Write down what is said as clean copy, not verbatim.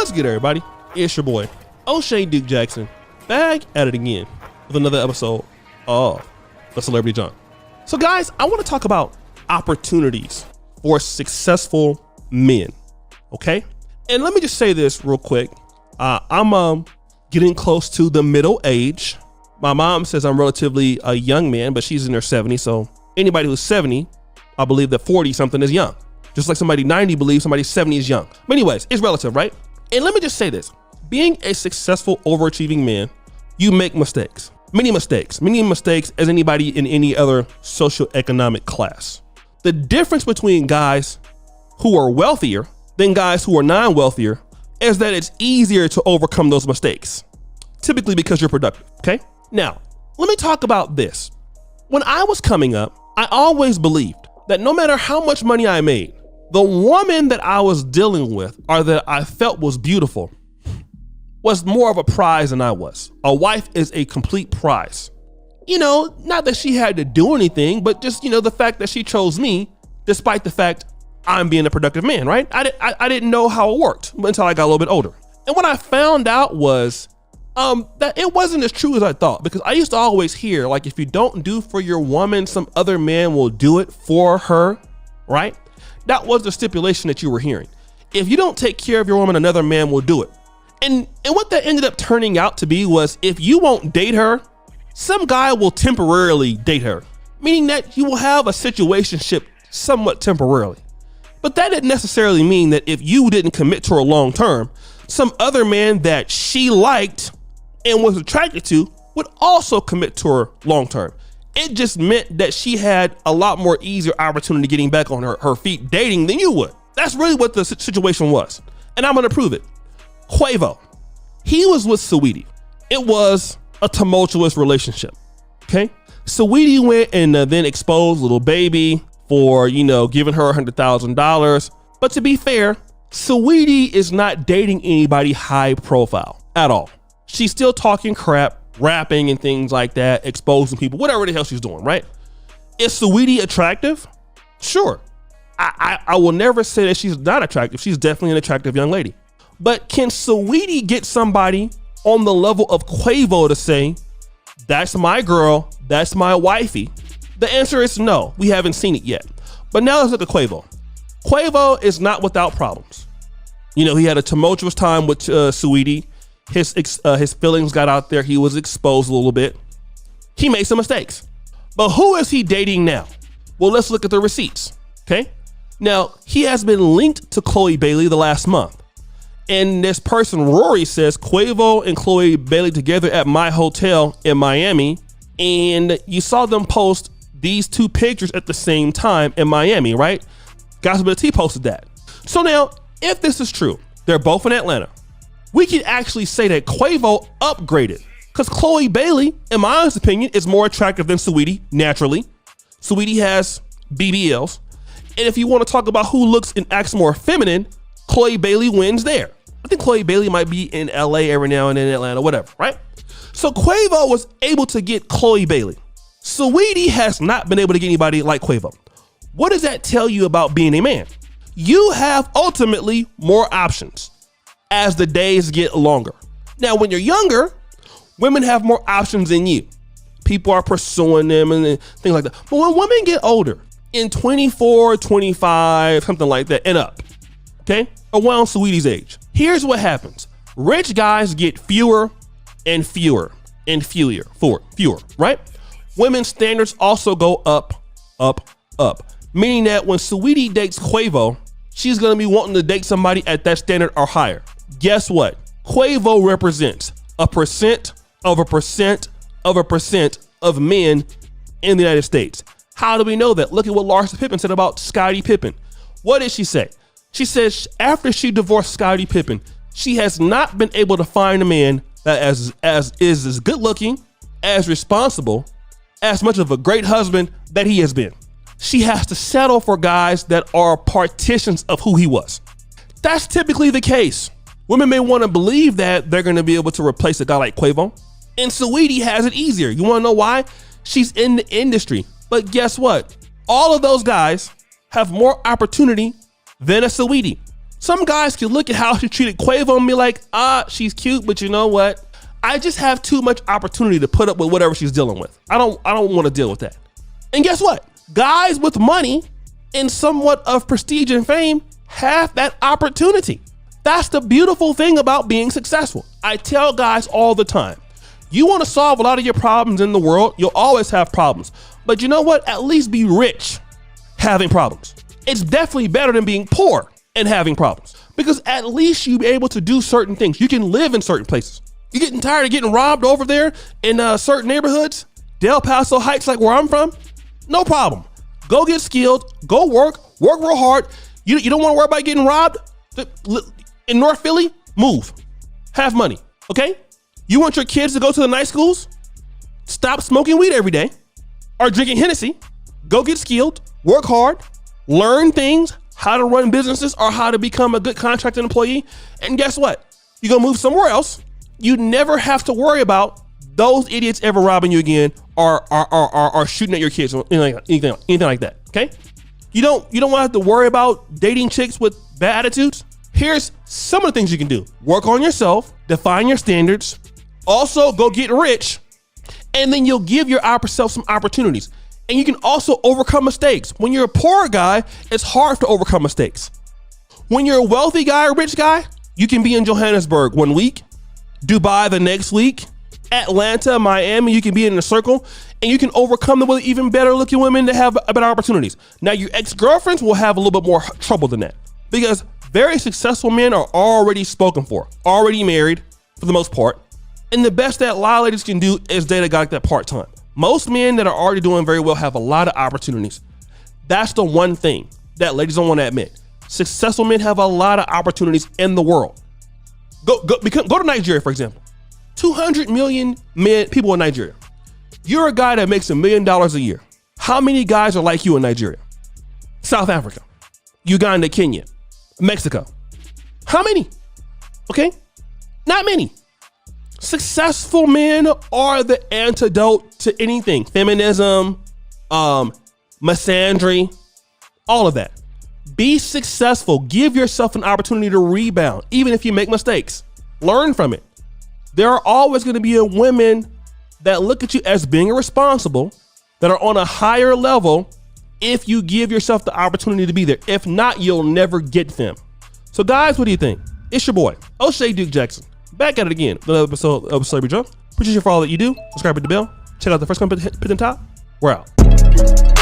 What's good, everybody? It's your boy, O'Shea Duke Jackson, back at it again with another episode of The Celebrity Junk. So guys, I want to talk about opportunities for successful men, okay? And let me just say this real quick. I'm getting close to the middle age. My mom says I'm relatively a young man, but she's in her 70s. So anybody who's 70, I believe that 40 something is young. Just like somebody 90 believes somebody 70 is young. But anyways, it's relative, right? And let me just say this. Being a successful, overachieving man, you make mistakes. Many mistakes as anybody in any other socioeconomic class. The difference between guys who are wealthier than guys who are non-wealthier is that it's easier to overcome those mistakes, typically because you're productive, okay? Now, let me talk about this. When I was coming up, I always believed that no matter how much money I made, the woman that I was dealing with or that I felt was beautiful was more of a prize than I was. A wife is a complete prize. You know, not that she had to do anything, but just, you know, the fact that she chose me, despite the fact I'm being a productive man, right? I didn't know how it worked until I got a little bit older. And what I found out was that it wasn't as true as I thought, because I used to always hear, like, if you don't do for your woman, some other man will do it for her, right? That was the stipulation that you were hearing. If you don't take care of your woman, another man will do it. And what that ended up turning out to be was, if you won't date her, some guy will temporarily date her, meaning that you will have a situationship somewhat temporarily. But that didn't necessarily mean that if you didn't commit to her long term, some other man that she liked and was attracted to would also commit to her long term. It just meant that she had a lot more easier opportunity getting back on her feet dating than you would. That's really what the situation was. And I'm gonna prove it. Quavo, he was with Sweetie. It was a tumultuous relationship, okay? Sweetie went and then exposed little baby for, you know, giving her $100,000. But to be fair, Sweetie is not dating anybody high profile at all. She's still talking crap, rapping and things like that, exposing people, whatever the hell she's doing, right? Is Sweetie attractive? Sure. I will never say that she's not attractive. She's definitely an attractive young lady. But can Sweetie get somebody on the level of Quavo to say, that's my girl, that's my wifey? The answer is no. We haven't seen it yet. But now let's look at Quavo. Quavo is not without problems. You know, he had a tumultuous time with Sweetie. His feelings got out there. He was exposed a little bit. He made some mistakes. But who is he dating now? Well, let's look at the receipts, okay? Now, he has been linked to Chloe Bailey the last month. And this person, Rory, says Quavo and Chloe Bailey together at my hotel in Miami. And you saw them post these two pictures at the same time in Miami, right? Gossip T posted that. So now, if this is true, they're both in Atlanta. We could actually say that Quavo upgraded, because Chloe Bailey, in my honest opinion, is more attractive than Sweetie, naturally. Sweetie has BBLs. And if you want to talk about who looks and acts more feminine, Chloe Bailey wins there. I think Chloe Bailey might be in LA every now and then, in Atlanta, whatever, right? So Quavo was able to get Chloe Bailey. Sweetie has not been able to get anybody like Quavo. What does that tell you about being a man? You have ultimately more options as the days get longer. Now, when you're younger, women have more options than you. People are pursuing them and things like that. But when women get older, in 24, 25, something like that, and up, okay, around Sweetie's age, here's what happens. Rich guys get fewer and fewer and fewer, right? Women's standards also go up, up, up. Meaning that when Sweetie dates Quavo, she's gonna be wanting to date somebody at that standard or higher. Guess what? Quavo represents a percent of a percent of a percent of men in the United States. How do we know that? Look at what Larsa Pippen said about Scottie Pippen. What did she say? She says after she divorced Scottie Pippen, she has not been able to find a man that is as good looking, as responsible, as much of a great husband that he has been. She has to settle for guys that are partitions of who he was. That's typically the case. Women may want to believe that they're going to be able to replace a guy like Quavo. And Sweetie has it easier. You want to know why? She's in the industry. But guess what? All of those guys have more opportunity than a Sweetie. Some guys can look at how she treated Quavo and be like, she's cute, but you know what? I just have too much opportunity to put up with whatever she's dealing with. I don't want to deal with that. And guess what? Guys with money and somewhat of prestige and fame have that opportunity. That's the beautiful thing about being successful. I tell guys all the time, you want to solve a lot of your problems in the world, you'll always have problems. But you know what? At least be rich having problems. It's definitely better than being poor and having problems, because at least you'll be able to do certain things. You can live in certain places. You're getting tired of getting robbed over there in certain neighborhoods, Del Paso Heights, like where I'm from? No problem. Go get skilled, go work real hard. You don't want to worry about getting robbed in North Philly? Move. Have money, okay? You want your kids to go to the nice schools? Stop smoking weed every day or drinking Hennessy. Go get skilled, work hard, learn things, how to run businesses or how to become a good contracted employee. And guess what? You're gonna move somewhere else. You never have to worry about those idiots ever robbing you again or shooting at your kids or anything like that, okay? You don't want to have to worry about dating chicks with bad attitudes. Here's some of the things you can do. Work on yourself, define your standards, also go get rich, and then you'll give yourself some opportunities. And you can also overcome mistakes. When you're a poor guy, it's hard to overcome mistakes. When you're a wealthy guy or rich guy, you can be in Johannesburg 1 week, Dubai the next week, Atlanta, Miami, you can be in a circle, and you can overcome them with even better looking women that have better opportunities. Now, your ex-girlfriends will have a little bit more trouble than that, because very successful men are already spoken for, already married for the most part. And the best that a lot of ladies can do is date a guy like that part-time. Most men that are already doing very well have a lot of opportunities. That's the one thing that ladies don't want to admit. Successful men have a lot of opportunities in the world. Go to Nigeria, for example. 200 million people in Nigeria. You're a guy that makes $1 million a year. How many guys are like you in Nigeria? South Africa, Uganda, Kenya, Mexico. How many? Okay, not many. Successful men are the antidote to anything. Feminism, misandry, all of that. Be successful. Give yourself an opportunity to rebound, even if you make mistakes. Learn from it. There are always going to be women that look at you as being irresponsible, that are on a higher level if you give yourself the opportunity to be there. If not, you'll never get them. So guys, what do you think? It's your boy, O'Shea Duke Jackson. Back at it again. Another episode of Celebrity Drunk. Appreciate you for all that you do. Subscribe, hit the bell. Check out the first comment, hit the top. We're out.